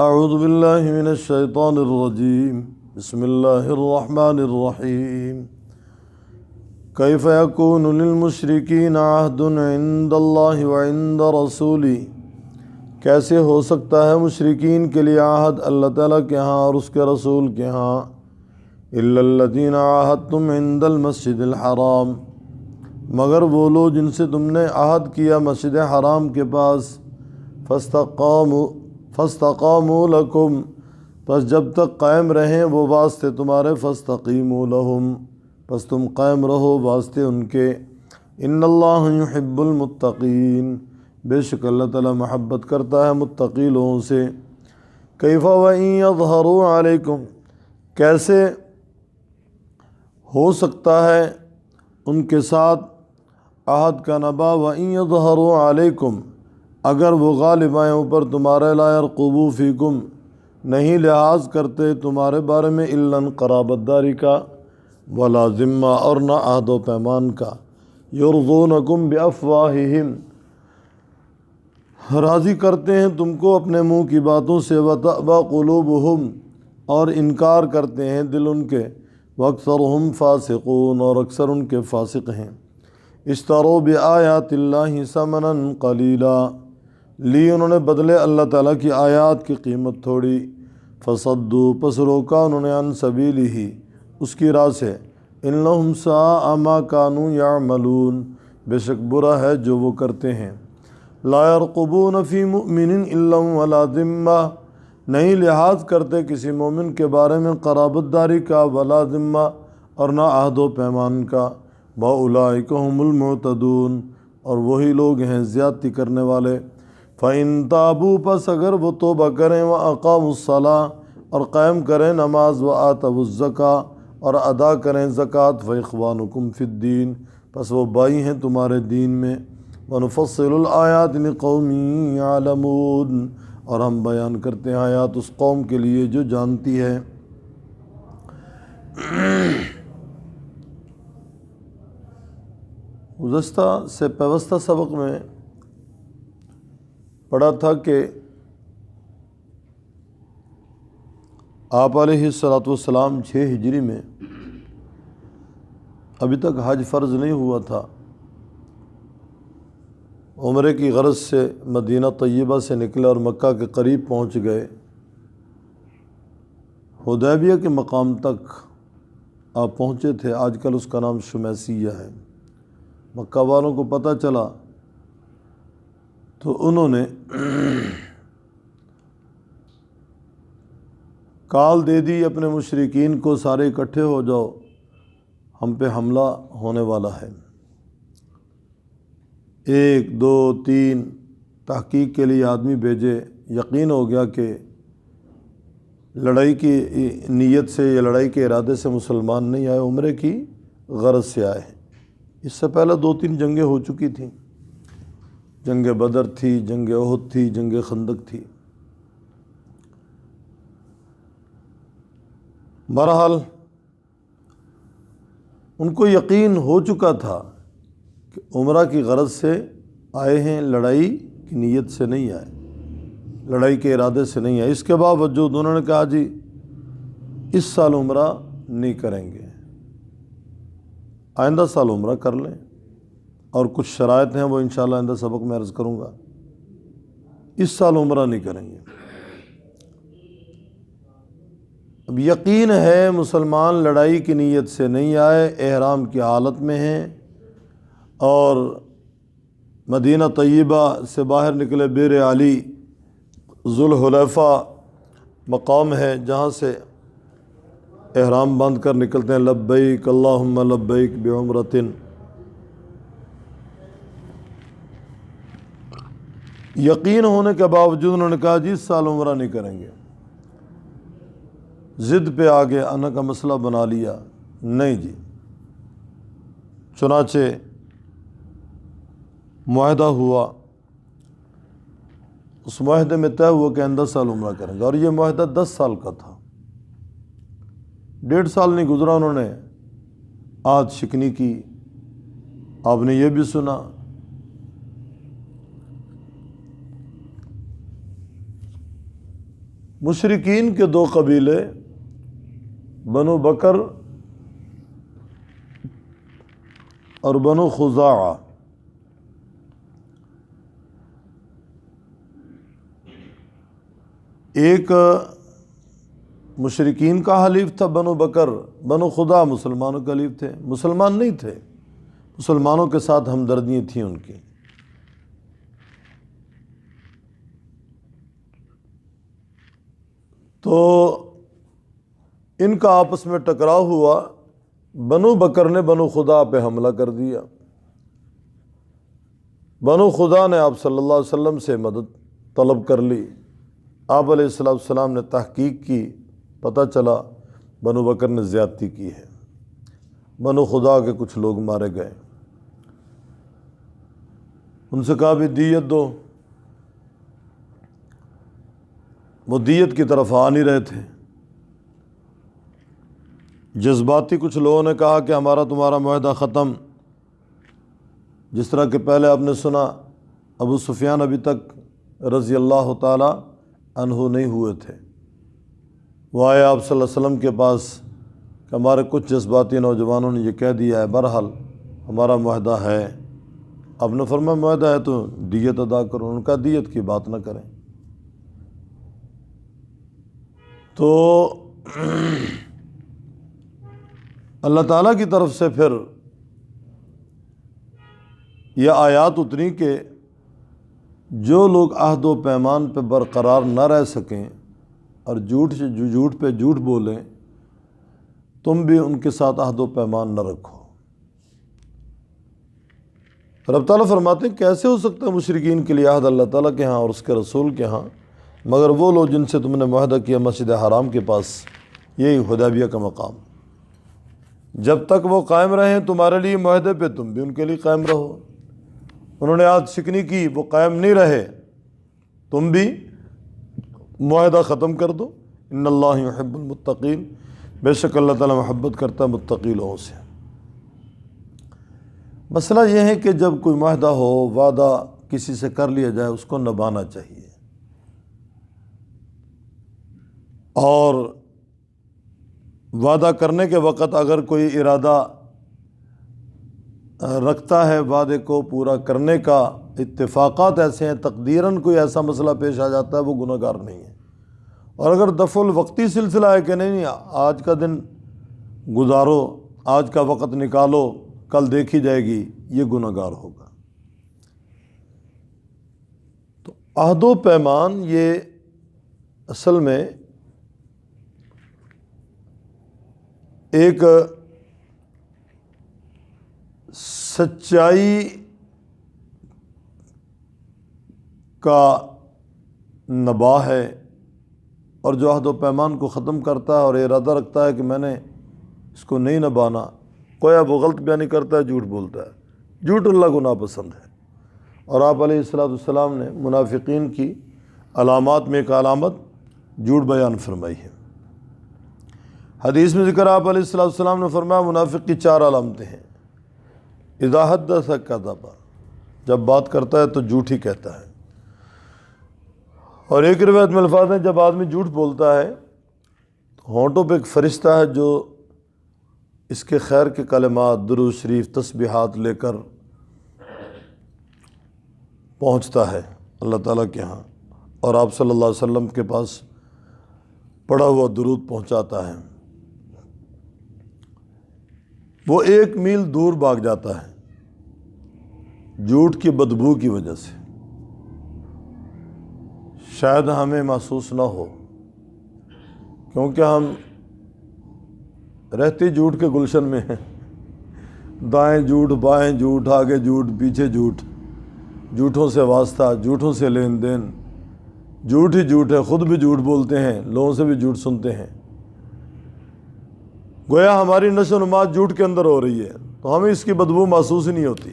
اعوذ باللہ من الشیطان الرجیم بسم اللہ الرحمن الرحیم کیف یکون للمشرکین عہد عند اللہ وعند رسولہ، کیسے ہو سکتا ہے مشرکین کے لیے عہد اللہ تعالیٰ کے ہاں اور اس کے رسول کے ہاں، الا الذین عاہدتم عند المسجد الحرام، مگر وہ لوگ جن سے تم نے عہد کیا مسجد حرام کے پاس، فاستقاموا لکم، پس جب تک قائم رہیں وہ واسطے تمہارے، فاستقیموا لہم، پس تم قائم رہو واسطے ان کے، ان اللہ یحب المتقین، بے شک اللہ تعالیٰ محبت کرتا ہے متقی لوگوں سے۔ کیف وإن یظہروا علیکم، کیسے ہو سکتا ہے ان کے ساتھ عہد کا نبا، وإن یظہروا علیکم، اگر وہ غالب آئیں اوپر تمہارے، لا یرقبوا فیکم، نہیں لحاظ کرتے تمہارے بارے میں، الا قرابت داری کا، ولا ذمہ، اور نہ عہد و پیمان کا، یرضونکم بافواہہم، راضی کرتے ہیں تم کو اپنے منہ کی باتوں سے، وتأبی قلوبہم، اور انکار کرتے ہیں دل ان کے، واکثرہم فاسقون، اور اکثر ان کے فاسق ہیں۔ اشتروا بآیات اللہ ثمنا قلیلا، لی انہوں نے بدلے اللہ تعالیٰ کی آیات کی قیمت تھوڑی، فصدوا، پس روکا انہوں نے، عن سبیلہ، اس کی راہ سے، انہم ساء ما کانوا یعملون، بے شک برا ہے جو وہ کرتے ہیں۔ لا یرقبون فی مؤمن الا ولا ذمہ، نہیں لحاظ کرتے کسی مومن کے بارے میں قرابت داری کا، ولا ذمہ، اور نہ عہد و پیمان کا، واولئک ھم المعتدون، اور وہی لوگ ہیں زیادتی کرنے والے۔ فإن تابوا، پس اگر وہ توبہ کریں، وأقاموا الصلاة، اور قائم کریں نماز، وآتوا الزکاة، اور ادا کریں زکوٰۃ، فإخوانکم فی الدین، پس وہ بھائی ہیں تمہارے دین میں۔ ونفصل الآیات لقوم یعلمون، اور ہم بیان کرتے ہیں آیات اس قوم کے لیے جو جانتی ہے۔ گزشتہ سے پیوستہ سبق میں پڑھا تھا کہ آپ علیہ السلام 6 ہجری میں ابھی تک حج فرض نہیں ہوا تھا، عمرے کی غرض سے مدینہ طیبہ سے نکلے اور مکہ کے قریب پہنچ گئے۔ حدیبیہ کے مقام تک آپ پہنچے تھے، آج کل اس کا نام شمیسیہ ہے۔ مکہ والوں کو پتہ چلا تو انہوں نے کال دے دی اپنے مشرکین کو، سارے اکٹھے ہو جاؤ، ہم پہ حملہ ہونے والا ہے۔ 1 2 3 تحقیق کے لیے آدمی بھیجے، یقین ہو گیا کہ لڑائی کی نیت سے یا لڑائی کے ارادے سے مسلمان نہیں آئے، عمرے کی غرض سے آئے ہیں۔ اس سے پہلے 2-3 جنگیں ہو چکی تھیں، جنگ بدر تھی، جنگ احد تھی، جنگ خندق تھی۔ بہرحال ان کو یقین ہو چکا تھا کہ عمرہ کی غرض سے آئے ہیں، لڑائی کی نیت سے نہیں آئے، لڑائی کے ارادے سے نہیں آئے۔ اس کے باوجود انہوں نے کہا جی اس سال عمرہ نہیں کریں گے، آئندہ سال عمرہ کر لیں، اور کچھ شرائط ہیں وہ انشاءاللہ آئندہ سبق میں عرض کروں گا، اس سال عمرہ نہیں کریں گے۔ اب یقین ہے مسلمان لڑائی کی نیت سے نہیں آئے، احرام کی حالت میں ہیں، اور مدینہ طیبہ سے باہر نکلے، بیر علی ذوالحلیفہ مقام ہے جہاں سے احرام باندھ کر نکلتے ہیں، لبیک اللہم لبیک بعمرۃ۔ یقین ہونے کے باوجود انہوں نے کہا جی اس سال عمرہ نہیں کریں گے، ضد پہ آگے آنا کا مسئلہ بنا لیا، نہیں جی۔ چنانچہ معاہدہ ہوا، اس معاہدے میں طے ہوا کہ آئندہ سال عمرہ کریں گے، اور یہ معاہدہ 10 سال کا تھا، 1.5 سال نہیں گزرا انہوں نے عہد شکنی کی۔ آپ نے یہ بھی سنا مشرکین کے دو قبیلے بنو بکر اور بنو خزاعہ، ایک مشرکین کا حلیف تھا بنو بکر، بنو خزاعہ مسلمانوں کے حلیف تھے، مسلمان نہیں تھے، مسلمانوں کے ساتھ ہمدردیاں تھیں ان کی۔ تو ان کا آپس میں ٹکراؤ ہوا، بنو بکر نے بنو خزاعہ پہ حملہ کر دیا۔ بنو خزاعہ نے آپ صلی اللہ علیہ وسلم سے مدد طلب کر لی۔ آپ علیہ السلام نے تحقیق کی، پتہ چلا بنو بکر نے زیادتی کی ہے، بنو خزاعہ کے کچھ لوگ مارے گئے۔ ان سے کہا بھی دیت دو، وہ دیت کی طرف آ نہیں رہے تھے۔ جذباتی کچھ لوگوں نے کہا کہ ہمارا تمہارا معاہدہ ختم، جس طرح کہ پہلے آپ نے سنا ابو سفیان ابھی تک رضی اللہ تعالی عنہ نہیں ہوئے تھے، وہ آئے آپ صلی اللہ علیہ وسلم کے پاس کہ ہمارے کچھ جذباتی نوجوانوں نے یہ کہہ دیا ہے، بہرحال ہمارا معاہدہ ہے۔ آپ نے فرمایا معاہدہ ہے تو دیت ادا کرو، ان کا دیت کی بات نہ کریں۔ تو اللہ تعالیٰ کی طرف سے پھر یہ آیات اتری کہ جو لوگ عہد و پیمان پہ برقرار نہ رہ سکیں اور جھوٹ پہ جھوٹ بولیں، تم بھی ان کے ساتھ عہد و پیمان نہ رکھو۔ رب تعالیٰ فرماتے ہیں کیسے ہو سکتا ہے مشرکین کے لیے عہد اللہ تعالیٰ کے ہاں اور اس کے رسول کے ہاں، مگر وہ لوگ جن سے تم نے معاہدہ کیا مسجد حرام کے پاس، یہی حدیبیہ کا مقام، جب تک وہ قائم رہیں تمہارے لیے معاہدے پہ، تم بھی ان کے لیے قائم رہو۔ انہوں نے عہد شکنی کی، وہ قائم نہیں رہے، تم بھی معاہدہ ختم کر دو۔ ان اللہ یحب المتقین، بے شک اللہ تعالیٰ محبت کرتا ہے متقی لوگوں سے۔ مسئلہ یہ ہے کہ جب کوئی معاہدہ ہو، وعدہ کسی سے کر لیا جائے، اس کو نبھانا چاہیے، اور وعدہ کرنے کے وقت اگر کوئی ارادہ رکھتا ہے وعدے کو پورا کرنے کا، اتفاقات ایسے ہیں، تقدیراً کوئی ایسا مسئلہ پیش آ جاتا ہے، وہ گناہ گار نہیں ہے۔ اور اگر دفع الوقتی سلسلہ ہے کہ نہیں آج کا دن گزارو، آج کا وقت نکالو، کل دیکھی جائے گی، یہ گناہ گار ہوگا۔ تو عہد و پیمان یہ اصل میں ایک سچائی کا نباہ ہے، اور جو عہد و پیمان کو ختم کرتا ہے اور ارادہ رکھتا ہے کہ میں نے اس کو نہیں نبھانا، کوئی وہ غلط بیانی کرتا ہے، جھوٹ بولتا ہے، جھوٹ اللہ کو ناپسند ہے۔ اور آپ علیہ السلام نے منافقین کی علامات میں ایک علامت جھوٹ بیان فرمائی ہے۔ حدیث میں ذکر آپ علیہ السلام نے فرمایا منافق کی 4 علامتیں ہیں۔ اذا حدث کذب، جب بات کرتا ہے تو جھوٹ ہی کہتا ہے۔ اور ایک روایت میں الفاظ ہیں جب آدمی جھوٹ بولتا ہے تو ہونٹوں پہ ایک فرشتہ ہے جو اس کے خیر کے کلمات، درود شریف، تسبیحات لے کر پہنچتا ہے اللہ تعالیٰ کے ہاں، اور آپ صلی اللہ علیہ وسلم کے پاس پڑھا ہوا درود پہنچاتا ہے۔ وہ 1 میل دور بھاگ جاتا ہے جھوٹ کی بدبو کی وجہ سے، شاید ہمیں محسوس نہ ہو، کیونکہ ہم رہتے جھوٹ کے گلشن میں ہیں، دائیں جھوٹ، بائیں جھوٹ، آگے جھوٹ، پیچھے جھوٹ، جھوٹوں سے واسطہ، جھوٹوں سے لین دین، جھوٹ ہی جھوٹ ہے، خود بھی جھوٹ بولتے ہیں، لوگوں سے بھی جھوٹ سنتے ہیں، گویا ہماری نشو و نما جھوٹ کے اندر ہو رہی ہے، تو ہمیں اس کی بدبو محسوس ہی نہیں ہوتی۔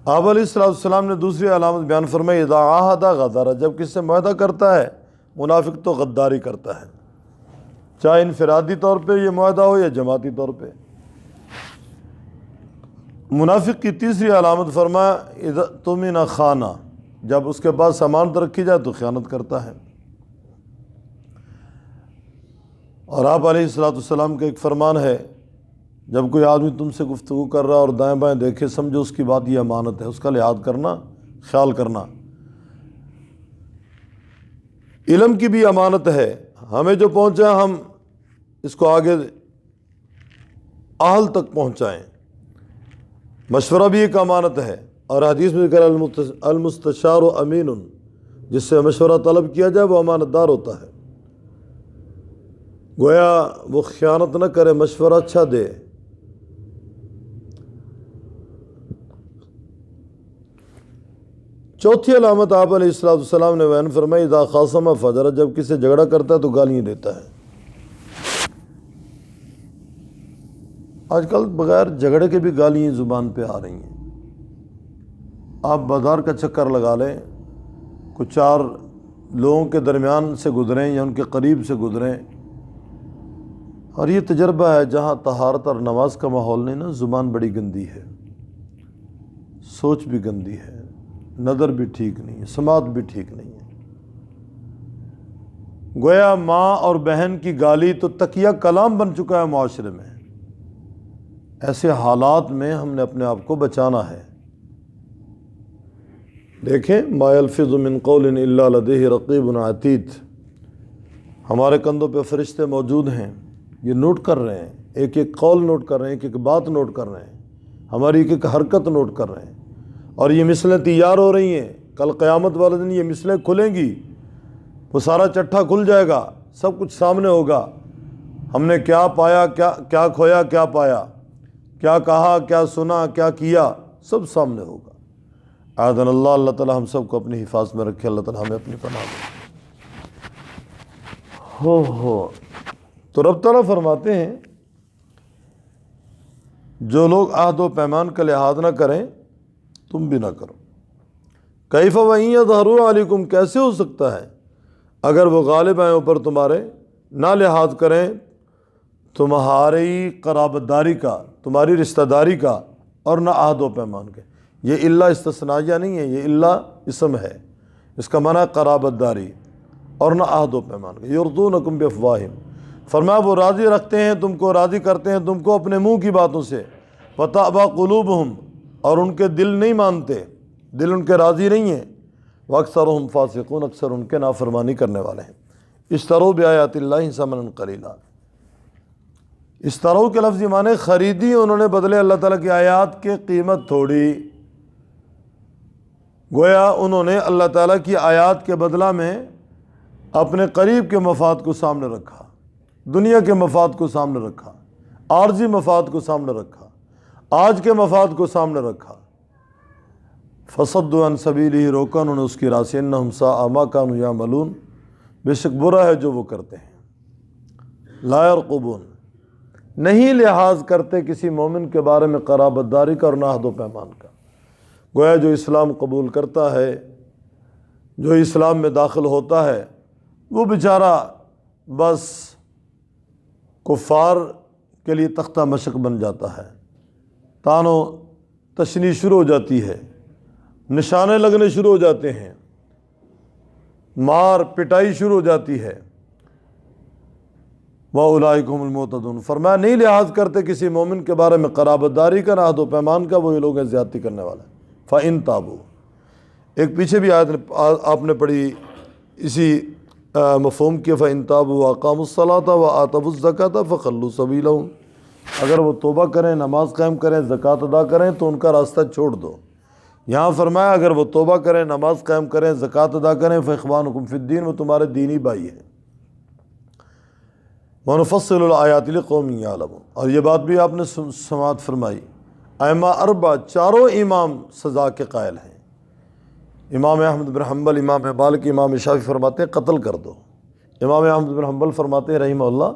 آپ علیہ السلام نے دوسری علامت بیان فرمائی اذا عاہد غدر، جب کسی سے معاہدہ کرتا ہے منافق تو غداری کرتا ہے، چاہے انفرادی طور پہ یہ معاہدہ ہو یا جماعتی طور پہ۔ منافق کی تیسری علامت فرمایا اذا اؤتمن خانہ، جب اس کے پاس امانت رکھی جائے تو خیانت کرتا ہے۔ اور آپ علیہ الصلوۃ والسلام کا ایک فرمان ہے، جب کوئی آدمی تم سے گفتگو کر رہا اور دائیں بائیں دیکھے، سمجھو اس کی بات یہ امانت ہے، اس کا لحاظ کرنا، خیال کرنا۔ علم کی بھی امانت ہے، ہمیں جو پہنچا ہم اس کو آگے اہل تک پہنچائیں۔ مشورہ بھی ایک امانت ہے، اور حدیث میں ذکر المستشار امین، جس سے مشورہ طلب کیا جائے وہ امانت دار ہوتا ہے۔ گویا وہ خیانت نہ کرے، مشورہ اچھا دے۔ چوتھی علامت آپ علیہ الصلوۃ والسلام نے بیان فرمائی، اذا خاصم فجر، جب کسی سے جھگڑا کرتا ہے تو گالیاں دیتا ہے۔ آج کل بغیر جھگڑے کے بھی گالیاں زبان پہ آ رہی ہیں۔ آپ بازار کا چکر لگا لیں، کچھ چار لوگوں کے درمیان سے گزریں یا ان کے قریب سے گزریں، اور یہ تجربہ ہے جہاں طہارت اور نماز کا ماحول نہیں نا، زبان بڑی گندی ہے، سوچ بھی گندی ہے، نظر بھی ٹھیک نہیں ہے، سماعت بھی ٹھیک نہیں ہے۔ گویا ماں اور بہن کی گالی تو تکیہ کلام بن چکا ہے معاشرے میں۔ ایسے حالات میں ہم نے اپنے آپ کو بچانا ہے۔ دیکھیں، ما یلفظ من قول الا لدیہ رقیب عتید، ہمارے کندھوں پہ فرشتے موجود ہیں، یہ نوٹ کر رہے ہیں، ایک ایک قول نوٹ کر رہے ہیں، ایک ایک بات نوٹ کر رہے ہیں، ہماری ایک ایک حرکت نوٹ کر رہے ہیں، اور یہ مثلیں تیار ہو رہی ہیں۔ کل قیامت والے دن یہ مثلیں کھلیں گی، وہ سارا چٹھا کھل جائے گا، سب کچھ سامنے ہوگا، ہم نے کیا پایا، کیا کھویا، کیا پایا، کیا کہا، کیا سنا، کیا کیا، سب سامنے ہوگا۔ اعاذنا اللہ، اللہ تعالی ہم سب کو اپنی حفاظت میں رکھے، اللہ تعالی ہمیں اپنی پناہ دے۔ تو رب تعالیٰ فرماتے ہیں، جو لوگ عہد و پیمان کا لحاظ نہ کریں تم بھی نہ کرو۔ کیف وَإِن یظہروا علیکم، کیسے ہو سکتا ہے اگر وہ غالب آئیں اوپر تمہارے، نہ لحاظ کریں تمہاری قرابت داری کا، تمہاری رشتہ داری کا، اور نہ عہد و پیمان کے۔ یہ الا استثنائیہ نہیں ہے، یہ الا اسم ہے، اس کا معنی ہے قرابت داری اور نہ عہد و پیمان کا۔ یرضونکم بافواہہم، فرمایا وہ راضی رکھتے ہیں تم کو، راضی کرتے ہیں تم کو اپنے منہ کی باتوں سے، وتأبى قلوبہم، اور ان کے دل نہیں مانتے، دل ان کے راضی نہیں ہیں، واکثرہم فاسقون، اکثر ان کے نافرمانی کرنے والے ہیں۔ اشتروا بآیات اللہ ثمنا قلیلا، اشتروا کے لفظی معنی خریدی انہوں نے بدلے اللہ تعالیٰ کی آیات کے قیمت تھوڑی۔ گویا انہوں نے اللہ تعالیٰ کی آیات کے بدلہ میں اپنے قریب کے مفاد کو سامنے رکھا، دنیا کے مفاد کو سامنے رکھا، عارضی مفاد کو سامنے رکھا، آج کے مفاد کو سامنے رکھا۔ فصدوا عن سبیلہ، روکا انہوں نے اس کی راہ سے، انہم ساء ما کانوا یعملون، بے شک برا ہے جو وہ کرتے ہیں۔ لا یرقبون، نہیں لحاظ کرتے کسی مومن کے بارے میں قرابت داری کا اور نہ عہد و پیمان کا۔ گویا جو اسلام قبول کرتا ہے، جو اسلام میں داخل ہوتا ہے، وہ بیچارہ بس کفار کے لیے تختہ مشق بن جاتا ہے، تان و تشنی شروع ہو جاتی ہے، نشانے لگنے شروع ہو جاتے ہیں، مار پٹائی شروع ہو جاتی ہے۔ وَأُولَٰئِکَ هُمُ الْمُعْتَدُونَ، فرمایا نہیں لحاظ کرتے کسی مومن کے بارے میں قرابت داری کا، عہد و پیمان کا، وہ یہ لوگ ہیں زیادتی کرنے والے۔ فَإِن تَابُوا، ایک پیچھے بھی آیت آپ نے پڑھی اسی مفہوم کے، فَإِن تَابُوا وَأَقَامُوا الصَّلَاةَ وَآتَوُا الزَّكَاةَ فَخَلُّوا سَبِيلَهُمْ، اگر وہ توبہ کریں، نماز قائم کریں، زکوٰۃ ادا کریں تو ان کا راستہ چھوڑ دو۔ یہاں فرمایا اگر وہ توبہ کریں، نماز قائم کریں، زکوٰۃ ادا کریں، فَإِخْوَانُكُمْ فِي الدِّينِ، وہ تمہارے دینی بھائی ہیں۔ وَنُفَصِّلُ الْآيَاتِ لِقَوْمٍ يَعْلَمُونَ، اور یہ بات بھی آپ نے سماعت فرمائی، ائمہ اربع چاروں امام سزا کے قائل ہیں۔ امام احمد بن حنبل، امام مالک، امام شافعی فرماتے ہیں قتل کر دو۔ امام احمد بن حنبل فرماتے ہیں رحمہ اللہ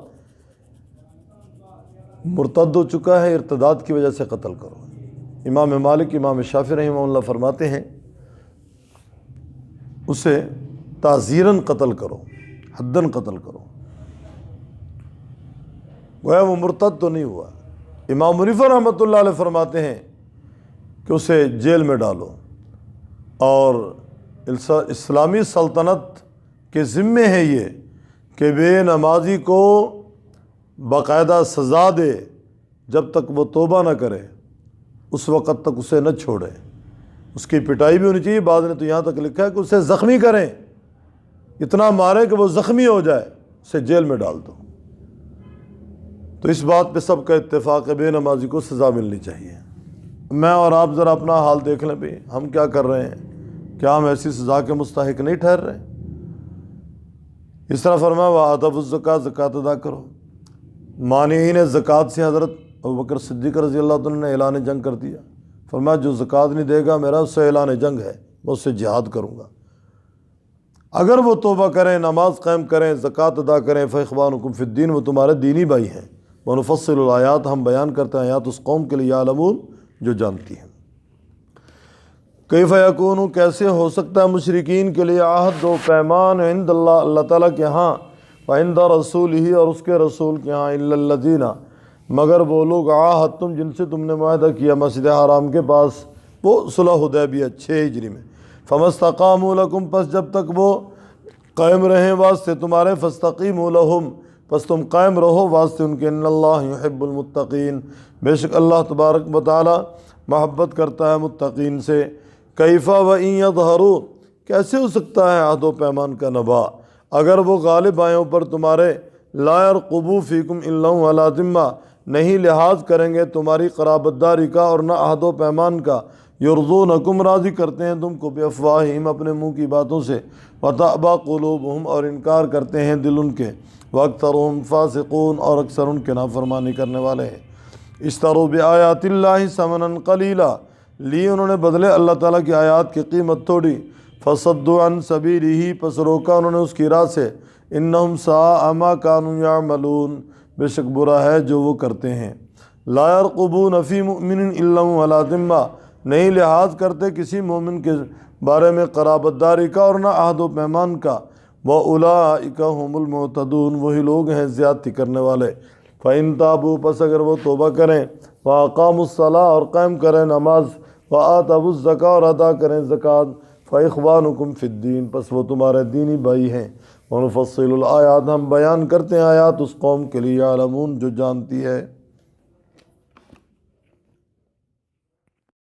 مرتد ہو چکا ہے، ارتداد کی وجہ سے قتل کرو۔ امام مالک، امام شافعی رحمہ اللہ فرماتے ہیں اسے تعزیراً قتل کرو، حداً قتل کرو، گویا وہ مرتد تو نہیں ہوا۔ امام حنیفہ رحمۃ اللہ علیہ فرماتے ہیں کہ اسے جیل میں ڈالو، اور اسلامی سلطنت کے ذمے ہے یہ کہ بے نمازی کو باقاعدہ سزا دے، جب تک وہ توبہ نہ کرے اس وقت تک اسے نہ چھوڑے، اس کی پٹائی بھی ہونی چاہیے۔ بعد نے تو یہاں تک لکھا ہے کہ اسے زخمی کریں، اتنا مارے کہ وہ زخمی ہو جائے، اسے جیل میں ڈال دو۔ تو اس بات پہ سب کا اتفاق ہے، بے نمازی کو سزا ملنی چاہیے۔ میں اور آپ ذرا اپنا حال دیکھ لیں بھی، ہم کیا کر رہے ہیں؟ کیا ہم ایسی سزا کے مستحق نہیں ٹھہر رہے؟ اس طرح فرمایا وَآتَوُا الزَّکاۃ، زکوٰۃ ادا کرو۔ مانعین زکوٰۃ سے حضرت ابوبکر صدیق رضی اللہ عنہ نے اعلان جنگ کر دیا، فرمایا جو زکوٰۃ نہیں دے گا میرا اس سے اعلان جنگ ہے، میں اس سے جہاد کروں گا۔ اگر وہ توبہ کریں، نماز قائم کریں، زکوٰۃ ادا کریں، فإخوانکم فی الدین، وہ تمہارے دینی بھائی ہیں۔ ونفصل الآیات، ہم بیان کرتے ہیں آیات اس قوم کے لیے، یعلمون، جو جانتی ہیں۔ کیف یکون، کیسے ہو سکتا ہے مشرکین کے لیے عہد و پیمان عند اللہ، اللہ تعالیٰ کے ہاں، وعند رسولہ، اور اس کے رسول کے ہاں، الا الذین، مگر وہ لوگ عاہدتم، جن سے تم نے معاہدہ کیا مسجد حرام کے پاس، وہ صلح حدیبیہ 6 ہجری میں۔ فما استقاموا لکم، پس جب تک وہ قائم رہیں واسطے تمہارے، فاستقیموا لہم، پس تم قائم رہو واسطے ان کے، ان اللہ یحب المتقین، بے شک اللہ تبارک و تعالی محبت کرتا ہے متقین سے۔ کیف وإن یظہروا، کیسے ہو سکتا ہے عہد و پیمان کا نبا، اگر وہ غالب آئیں اوپر تمہارے، لا یرقبوا فیکم الا ولا ذمہ، نہیں لحاظ کریں گے تمہاری قرابت داری کا اور نہ عہد و پیمان کا، یرضونکم، راضی کرتے ہیں تم کو، بافواہہم، اپنے منہ کی باتوں سے، وتأبی قلوبہم، اور انکار کرتے ہیں دل ان کے، واکثرہم فاسقون، اور اکثر ان کے نافرمانی کرنے والے ہیں۔ اشتروا بآیات اللہ ثمنا قلیلا، لی انہوں نے بدلے اللہ تعالیٰ کی آیات کی قیمت تھوڑی، فصدوا عن سبیلہ، پس روکا انہوں نے اس کی راہ سے، انہم ساء ما کانوا یعملون، بے شک برا ہے جو وہ کرتے ہیں۔ لا یرقبون فی مؤمن الا ولا ذمہ، نہیں لحاظ کرتے کسی مومن کے بارے میں قرابت داری کا اور نہ عہد و پیمان کا، وَأُولَٰئِکَ هُمُ الْمُعْتَدُونَ، وہی لوگ ہیں زیادتی کرنے والے۔ فَإِن تَابُوا، پس اگر وہ توبہ کریں، وَأَقَامُوا الصَّلَاةَ، اور قائم کریں نماز، وَآتَوُا الزَّکاۃَ، اور ادا کریں زکوٰۃ، فَإِخْوَانُکُمْ فِی الدین، پس وہ تمہارے دینی بھائی ہیں۔ وَنُفَصِّلُ الْآیَاتِ، ہم بیان کرتے ہیں آیات اس قوم کے لیے، یعلمون، جو جانتی ہے۔